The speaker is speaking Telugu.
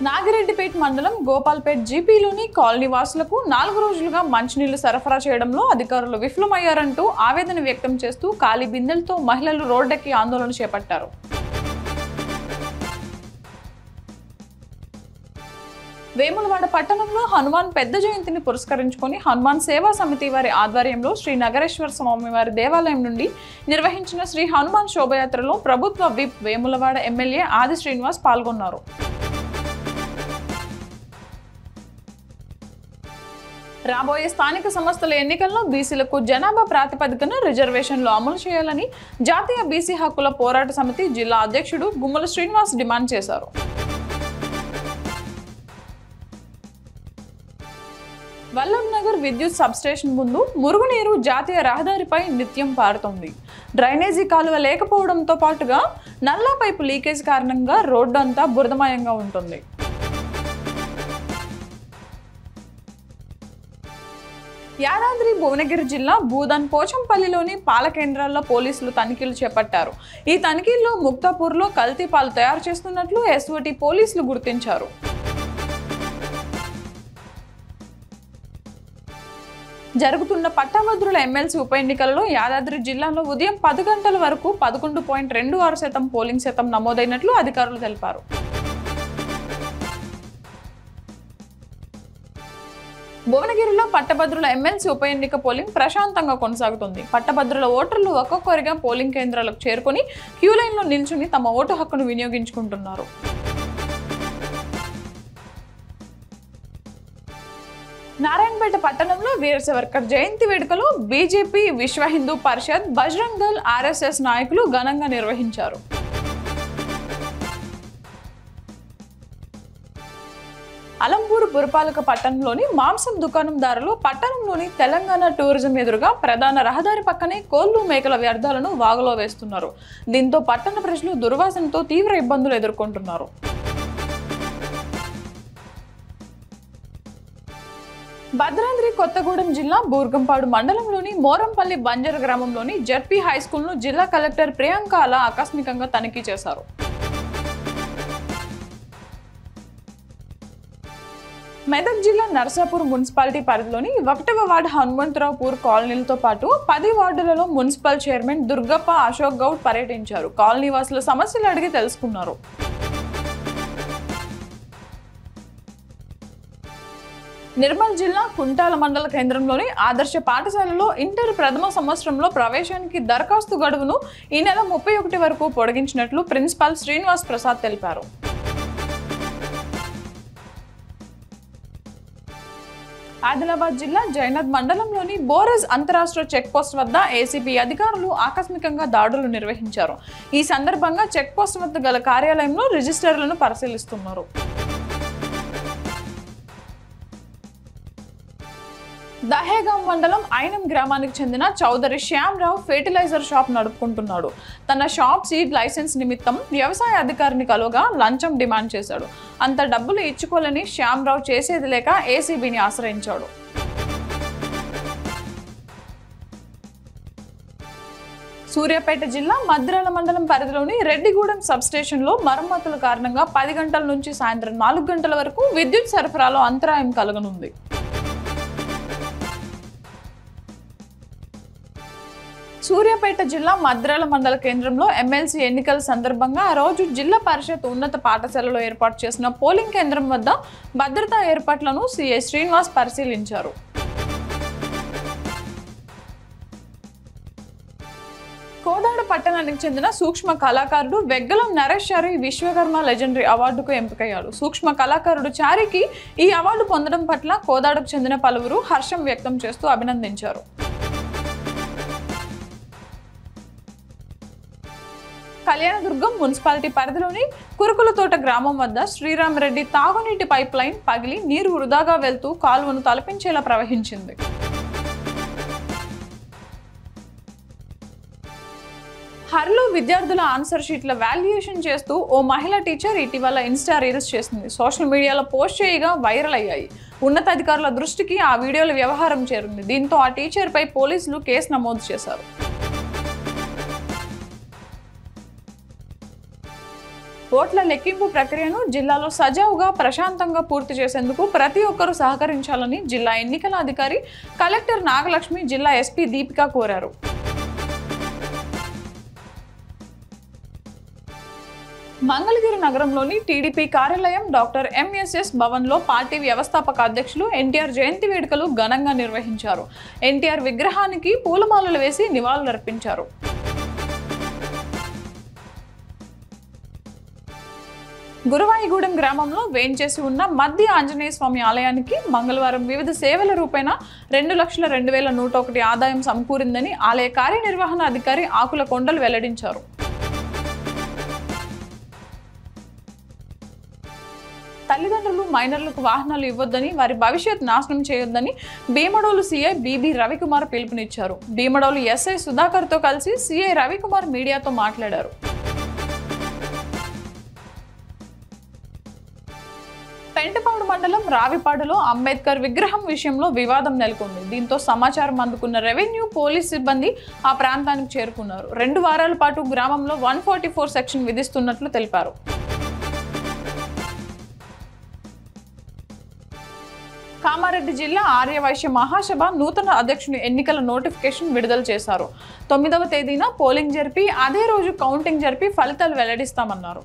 నాగిరెడ్డిపేట మండలం గోపాల్పేట్ జీపీలోని కాలనీ వాసులకు 4 రోజులుగా మంచినీళ్లు సరఫరా చేయడంలో అధికారులు విఫలమయ్యారంటూ ఆవేదన వ్యక్తం చేస్తూ ఖాళీ బిందెలతో మహిళలు రోడ్డెక్కి ఆందోళన చేపట్టారు. వేములవాడ పట్టణంలో హనుమాన్ పెద్ద జయంతిని పురస్కరించుకొని హనుమాన్ సేవా సమితి వారి ఆధ్వర్యంలో శ్రీ నగరేశ్వర స్వామి వారి దేవాలయం నుండి నిర్వహించిన శ్రీ హనుమాన్ శోభయాత్రలో ప్రభుత్వ విప్ వేములవాడ ఎమ్మెల్యే ఆది శ్రీనివాస్ పాల్గొన్నారు. రాబోయే స్థానిక సంస్థల ఎన్నికల్లో బీసీలకు జనాభా ప్రాతిపదికన రిజర్వేషన్లు అమలు చేయాలని జాతీయ బీసీ హక్కుల పోరాట సమితి జిల్లా అధ్యక్షుడు గుమ్మల శ్రీనివాస్ డిమాండ్ చేశారు. వల్లభ్ నగర్ విద్యుత్ సబ్స్టేషన్ ముందు మురుగునీరు జాతీయ రహదారిపై నిత్యం పారుతోంది. డ్రైనేజీ కాలువ లేకపోవడంతో పాటుగా నల్లా పైపు లీకేజ్ కారణంగా రోడ్డు అంతా బురదమయంగా ఉంటుంది. యాదాద్రి భువనగిరి జిల్లా భూదాన్ పోచంపల్లిలోని పాల కేంద్రాల్లో పోలీసులు తనిఖీలు చేపట్టారు. ఈ తనిఖీల్లో ముక్తాపూర్లో కల్తీ పాలు తయారు చేస్తున్నట్లు ఎస్ఓటీ పోలీసులు గుర్తించారు. జరుగుతున్న పట్టభద్రుల ఎమ్మెల్సీ ఉప ఎన్నికల్లో యాదాద్రి జిల్లాలో ఉదయం 10 గంటల వరకు 11.26% పోలింగ్ శాతం నమోదైనట్లు అధికారులు తెలిపారు. భువనగిరిలో పట్టభద్రుల ఎమ్మెల్సీ ఉప ఎన్నిక పోలింగ్ ప్రశాంతంగా కొనసాగుతుంది. పట్టభద్రుల ఓటర్లు ఒక్కొక్కరిగా పోలింగ్ కేంద్రాలకు చేరుకుని క్యూ లైన్లో నిల్చుని తమ ఓటు హక్కును వినియోగించుకుంటున్నారు. నారాయణపేట పట్టణంలో వీర సావర్కర్ జయంతి వేడుకలు బీజేపీ, విశ్వ హిందూ పరిషత్, బజరంగ్ దళ్, ఆర్ఎస్ఎస్ నాయకులు ఘనంగా నిర్వహించారు. అలంపూర్ పురపాలక పట్టణంలోని మాంసం దుకాణందారులు పట్టణంలోని తెలంగాణ టూరిజం ఎదురుగా ప్రధాన రహదారి పక్కనే కోళ్లు, మేకల వ్యర్థాలను వాగులో వేస్తున్నారు. దీంతో పట్టణ ప్రజలు దుర్వాసనతో తీవ్ర ఇబ్బందులు ఎదుర్కొంటున్నారు. భద్రాద్రి కొత్తగూడెం జిల్లా బూర్గంపాడు మండలంలోని మోరంపల్లి బంజర్ గ్రామంలోని జడ్పీ హైస్కూల్ను జిల్లా కలెక్టర్ ప్రియాంక అలా ఆకస్మికంగా తనిఖీ చేశారు. మెదక్ జిల్లా నర్సాపూర్ మున్సిపాలిటీ పరిధిలోని 1వ వార్డు హనుమంతరావుపూర్ కాలనీలతో పాటు 10 వార్డులలో మున్సిపల్ చైర్మన్ దుర్గప్ప అశోక్ గౌడ్ పర్యటించారు. కాలనీ వాసుల సమస్యలు అడిగి తెలుసుకున్నారు. నిర్మల్ జిల్లా కుంటాల మండల కేంద్రంలోని ఆదర్శ పాఠశాలలో ఇంటర్ ప్రథమ సంవత్సరంలో ప్రవేశానికి దరఖాస్తు గడువును ఈ నెల 31 వరకు పొడిగించినట్లు ప్రిన్సిపాల్ శ్రీనివాస్ ప్రసాద్ తెలిపారు. ఆదిలాబాద్ జిల్లా జైనద్ మండలంలోని బోరజ్ అంతరాష్ట్ర చెక్ పోస్ట్ వద్ద ఏసీబీ అధికారులు ఆకస్మికంగా దాడులు నిర్వహించారు. ఈ సందర్భంగా చెక్ పోస్ట్ వద్ద గల కార్యాలయంలో రిజిస్టర్లను పరిశీలిస్తున్నారు. దహేగాం మండలం ఐనం గ్రామానికి చెందిన చౌదరి శ్యామరావు ఫెర్టిలైజర్ షాప్ నడుపుకుంటున్నాడు. తన షాప్ సీడ్ లైసెన్స్ నిమిత్తం వ్యవసాయ అధికారిని కలువగా లంచం డిమాండ్ చేశాడు. అంత డబ్బులు ఇచ్చుకోలేని శ్యామరావు చేసేది లేక ఏసీబీని ఆశ్రయించాడు. సూర్యాపేట జిల్లా మద్రాల మండలం పరిధిలోని రెడ్డిగూడెం సబ్స్టేషన్లో మరమ్మతుల కారణంగా 10 గంటల నుంచి సాయంత్రం 4 గంటల వరకు విద్యుత్ సరఫరాలో అంతరాయం కలగనుంది. సూర్యాపేట జిల్లా మద్రాల మండల కేంద్రంలో ఎమ్మెల్సీ ఎన్నికల సందర్భంగా ఆ రోజు జిల్లా పరిషత్ ఉన్నత పాఠశాలలో ఏర్పాటు చేసిన పోలింగ్ కేంద్రం వద్ద భద్రతా ఏర్పాట్లను సీఐ శ్రీనివాస్ పరిశీలించారు. కోదాడ పట్టణానికి చెందిన సూక్ష్మ కళాకారుడు వెగ్గలం నరేష్ చారి విశ్వకర్మ లెజెండరీ అవార్డుకు ఎంపికయ్యాడు. సూక్ష్మ కళాకారుడు చారికి ఈ అవార్డు పొందడం పట్ల కోదాడకు చెందిన పలువురు హర్షం వ్యక్తం చేస్తూ అభినందించారు. కళ్యాణదుర్గం మున్సిపాలిటీ పరిధిలోని కురుకులతోట గ్రామం వద్ద శ్రీరామరెడ్డి తాగునీటి పైప్ లైన్ పగిలి నీరు వృధాగా వెళ్తూ కాలువను తలపించేలా ప్రవహించింది. హర్లో విద్యార్థుల ఆన్సర్ షీట్ల వాల్యుయేషన్ చేస్తూ ఓ మహిళా టీచర్ ఇటీవల ఇన్స్టా రీల్స్ చేసింది. సోషల్ మీడియాలో పోస్ట్ చేయగా వైరల్ అయ్యాయి. ఉన్నతాధికారుల దృష్టికి ఆ వీడియోల వ్యవహారం చేరింది. దీంతో ఆ టీచర్పై పోలీసులు కేసు నమోదు చేశారు. ఓట్ల లెక్కింపు ప్రక్రియను జిల్లాలో సజావుగా ప్రశాంతంగా పూర్తి చేసేందుకు ప్రతి ఒక్కరూ సహకరించాలని జిల్లా ఎన్నికల అధికారి కలెక్టర్ నాగలక్ష్మి జిల్లా ఎస్పీ దీపిక కోరారు. మంగళగిరి నగరంలోని టీడీపీ కార్యాలయం డాక్టర్ ఎంఎస్ఎస్ భవన్లో పార్టీ వ్యవస్థాపక అధ్యక్షులు ఎన్టీఆర్ జయంతి వేడుకలు ఘనంగా నిర్వహించారు. ఎన్టీఆర్ విగ్రహానికి పూలమాలలు వేసి నివాళులర్పించారు. గురువాయిగూడెం గ్రామంలో వేంచేసి ఉన్న మద్ది ఆంజనేయ స్వామి ఆలయానికి మంగళవారం వివిధ సేవల రూపేణా 2,02,101 ఆదాయం సమకూరిందని ఆలయ కార్యనిర్వహణ అధికారి ఆకుల కొండలు వెల్లడించారు. తల్లిదండ్రులు మైనర్లకు వాహనాలు ఇవ్వొద్దని, వారి భవిష్యత్ నాశనం చేయొద్దని భీమడోలు సీఐ బీబీ రవికుమార్ పిలుపునిచ్చారు. భీమడోలు ఎస్ఐ సుధాకర్తో కలిసి సీఐ రవికుమార్ మీడియాతో మాట్లాడారు. పెంటపాడు మండలం రావిపాడులో అంబేద్కర్ విగ్రహం విషయంలో వివాదం నెలకొంది. దీంతో సమాచారం అందుకున్న రెవెన్యూ పోలీస్ సిబ్బంది ఆ ప్రాంతానికి చేరుకున్నారు. 2 వారాల పాటు గ్రామంలో 144 సెక్షన్ విధిస్తున్నట్లు తెలిపారు. కామారెడ్డి జిల్లా ఆర్యవైశ్య మహాసభ నూతన అధ్యక్షుని ఎన్నికల నోటిఫికేషన్ విడుదల చేశారు. 9వ తేదీన పోలింగ్ జరిపి అదే రోజు కౌంటింగ్ జరిపి ఫలితాలు వెల్లడిస్తామన్నారు.